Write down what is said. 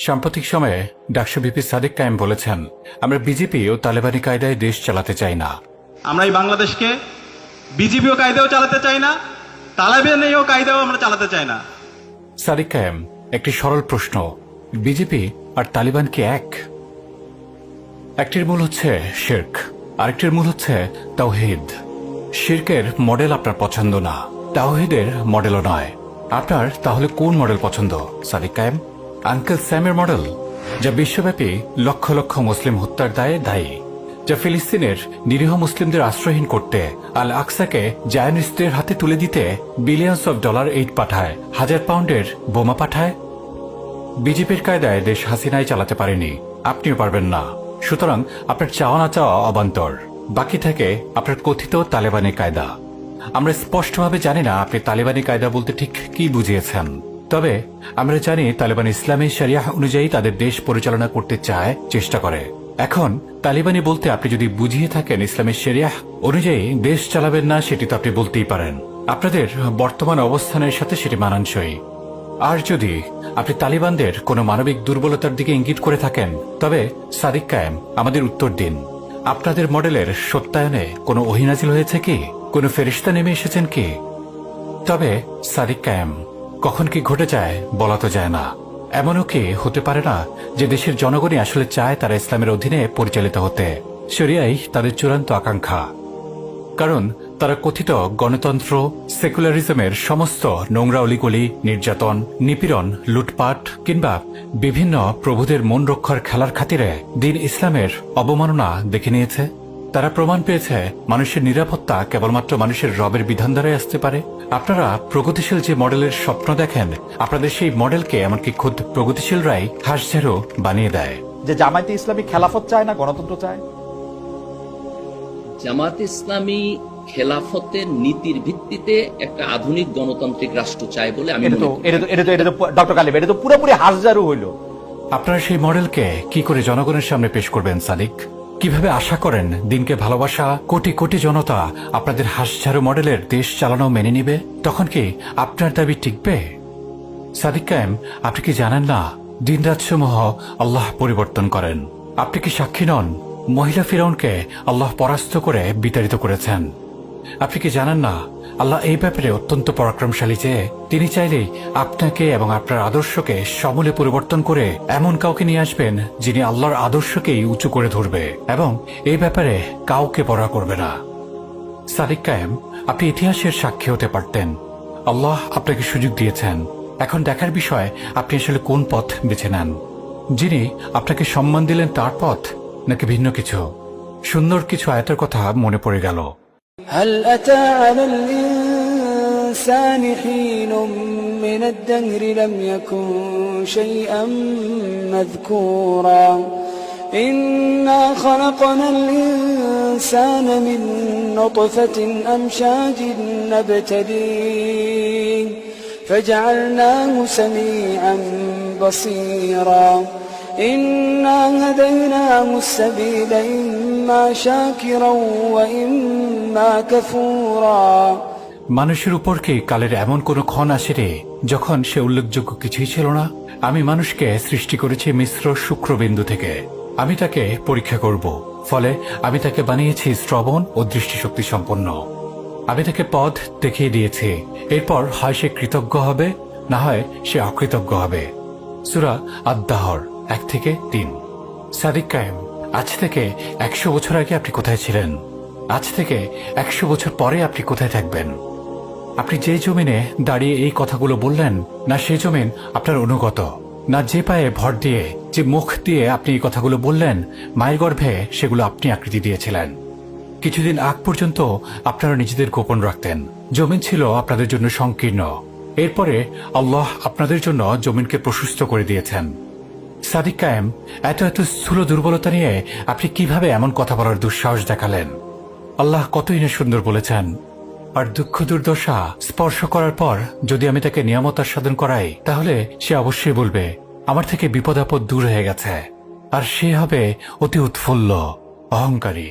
সাম্প্রতিক সময়ে ডাকসু ভিপি সাদিক কায়েম বলেছেন, আমরা বিজেপি ও তালেবানি কায়দায় দেশ চালাতে চাই না। আমরা এই বাংলাদেশকে বিজেপিও কায়দাও চালাতে চাই না, তালেবানিও কায়দাও আমরা চালাতে চাই না। সাদিক কায়েম, একটি সরল প্রশ্ন, বিজেপি আর তালিবান কি এক? একটির মূল হচ্ছে শিরক, আরেকটির মূল হচ্ছে তাওহীদ। শিরকের মডেল আপনার পছন্দ না, তাওহীদের মডেলও নয়। আপনার তাহলে কোন মডেল পছন্দ সাদিক কায়েম? আঙ্কেল স্যামের মডেল, যা বিশ্বব্যাপী লক্ষ লক্ষ মুসলিম হত্যার দায়ে দায়ী, যা ফিলিস্তিনের নিরীহ মুসলিমদের আশ্রয়হীন করতে আল আকসাকে জায়নিস্টদের হাতে তুলে দিতে বিলিয়ন্স অফ ডলার এইড পাঠায়, 1000 পাউন্ডের বোমা পাঠায়? বিজেপির কায়দায় দেশ হাসিনাই চালাতে পারেনি, আপনিও পারবেন না। সুতরাং আপনার চাওয়া না চাওয়া অবান্তর। বাকি থাকে আপনার কথিত তালেবানি কায়দা। আমরা স্পষ্টভাবে জানি না আপনি তালেবানি কায়দা বলতে ঠিক কি বুঝিয়েছেন, তবে আমরা জানি তালেবান ইসলামী শরিয়াহ অনুযায়ী তাদের দেশ পরিচালনা করতে চায়, চেষ্টা করে। এখন তালিবানি বলতে আপনি যদি বুঝিয়ে থাকেন ইসলামী শরিয়াহ অনুযায়ী দেশ চালাবেন না, সেটি তো আপনি বলতেই পারেন। আপনাদের বর্তমান অবস্থানের সাথে সেটি মানানসই। আর যদি আপনি তালিবানদের কোনো মানবিক দুর্বলতার দিকে ইঙ্গিত করে থাকেন, তবে সাদিক কায়েম আমাদের উত্তর দিন, আপনাদের মডেলের সত্যায়নে কোনো ওহী নাজিল হয়েছে কি? কোনো ফেরেশতা নেমে এসেছেন কি? তবে সাদিক কায়েম, কখন কি ঘটে যায় বলা তো যায় না। এমনও কি হতে পারে না যে দেশের জনগণই আসলে চায় তারা ইসলামের অধীনে পরিচালিত হতে? শরিয়াই তাদের চূড়ান্ত আকাঙ্ক্ষা। কারণ তারা কথিত গণতন্ত্র, সেকুলারিজমের সমস্ত নোংরা অলিগলি, নির্যাতন, নিপীড়ন, লুটপাট কিংবা বিভিন্ন প্রভুদের মন রক্ষার খেলার খাতিরে দিন ইসলামের অবমাননা দেখে নিয়েছে। তারা প্রমাণ পেয়েছে মানুষের নিরাপত্তা কেবলমাত্র মানুষের রবের বিধান দ্বারাই আসতে পারে। আপনারা প্রগতিশীল যে মডেলের স্বপ্ন দেখেন, আপনাদের সেই মডেলকে এমনকি খুদ প্রগতিশীলরাই হাঁসঝাড়ু বানিয়ে দেয়। যে জামায়াতে ইসলামী খেলাফত চায় না, গণতন্ত্র চায়। জামায়াতে ইসলামী খেলাফতের নীতির ভিত্তিতে একটা আধুনিক গণতান্ত্রিক রাষ্ট্র চায় বলে আমি ডক্টর কালিম, এটা তো পুরোপুরি হাঁসঝাড়ু হইল। আপনারা সেই মডেলকে কি করে জনগণের সামনে পেশ করবেন সাদিক? কিভাবে আশা করেন দিনকে ভালোবাসা কোটি কোটি জনতা আপনাদের হাঁসঝাড়ু মডেলের দেশ চালানো মেনে নিবে? তখন কি আপনার দাবি টিকবে? সাদিক কায়েম, আপনি কি জানেন না দিন রাতসমূহ আল্লাহ পরিবর্তন করেন? আপনি কি সাক্ষী নন মহিলা ফিরাউনকে আল্লাহ পরাস্ত করে বিতাড়িত করেছেন? আপনি কি জানেন না আল্লাহ এই ব্যাপারে অত্যন্ত পরাক্রমশালী যে তিনি চাইলেই আপনাকে এবং আপনার আদর্শকে সমূলে পরিবর্তন করে এমন কাউকে নিয়ে আসবেন যিনি আল্লাহর আদর্শকেই উঁচু করে ধরবে এবং এই ব্যাপারে কাউকে পরোয়া করবে না। সাদিক কায়েম, আপনি ইতিহাসের সাক্ষী হতে পারতেন। আল্লাহ আপনাকে সুযোগ দিয়েছেন। এখন দেখার বিষয় আপনি আসলে কোন পথ বেছে নেন। যিনি আপনাকে সম্মান দিলেন তার পথ নাকি ভিন্ন কিছু? সুন্দর কিছু আয়াতের কথা মনে পড়ে গেল। هل أتى على الإنسان حين من الدهر لم يكن شيئا مذكورا إنا خلقنا الإنسان من نطفة أمشاج نبتليه فجعلناه سميعا بصيرا إنا هديناه السبيل إما شاكرا وإما كفورا। মানুষের উপর কি কালের এমন কোন ক্ষণ আসে রে যখন সে উল্লেখযোগ্য কিছুই ছিল না? আমি মানুষকে সৃষ্টি করেছি মিশ্র শুক্রবিন্দু থেকে। আমি তাকে পরীক্ষা করব, ফলে আমি তাকে বানিয়েছি শ্রবণ ও দৃষ্টিশক্তি সম্পন্ন। আমি তাকে পথ দেখিয়ে দিয়েছি। এরপর হয় সে কৃতজ্ঞ হবে, না হয় সে অকৃতজ্ঞ হবে। সূরা আদ-দাহর 1-3। সাদিক কায়েম, আজ থেকে 100 বছর আগে আপনি কোথায় ছিলেন? আজ থেকে 100 বছর পরে আপনি কোথায় থাকবেন? আপনি যে জমিনে দাঁড়িয়ে এই কথাগুলো বললেন, না সে জমিন আপনার অনুগত, না যে পায়ে ভর দিয়ে, যে মুখ দিয়ে আপনি এই কথাগুলো বললেন, মায়ের গর্ভে সেগুলো আপনি আকৃতি দিয়েছিলেন। কিছুদিন আগ পর্যন্ত আপনারা নিজেদের গোপন রাখতেন। জমিন ছিল আপনাদের জন্য সংকীর্ণ। এরপরে আল্লাহ আপনাদের জন্য জমিনকে প্রশস্ত করে দিয়েছেন। সাদিক কায়েম, এত এত স্থূল দুর্বলতা নিয়ে আপনি কিভাবে এমন কথা বলার দুঃসাহস দেখালেন? আল্লাহ কতই না সুন্দর বলেছেন, আর দুঃখ দুর্দশা স্পর্শ করার পর যদি আমি তাকে নিয়ামত আস্বাদন করাই, তাহলে সে অবশ্যই বলবে আমার থেকে বিপদ আপদ দূর হয়ে গেছে, আর সে হবে অতি উৎফুল্ল, অহংকারী।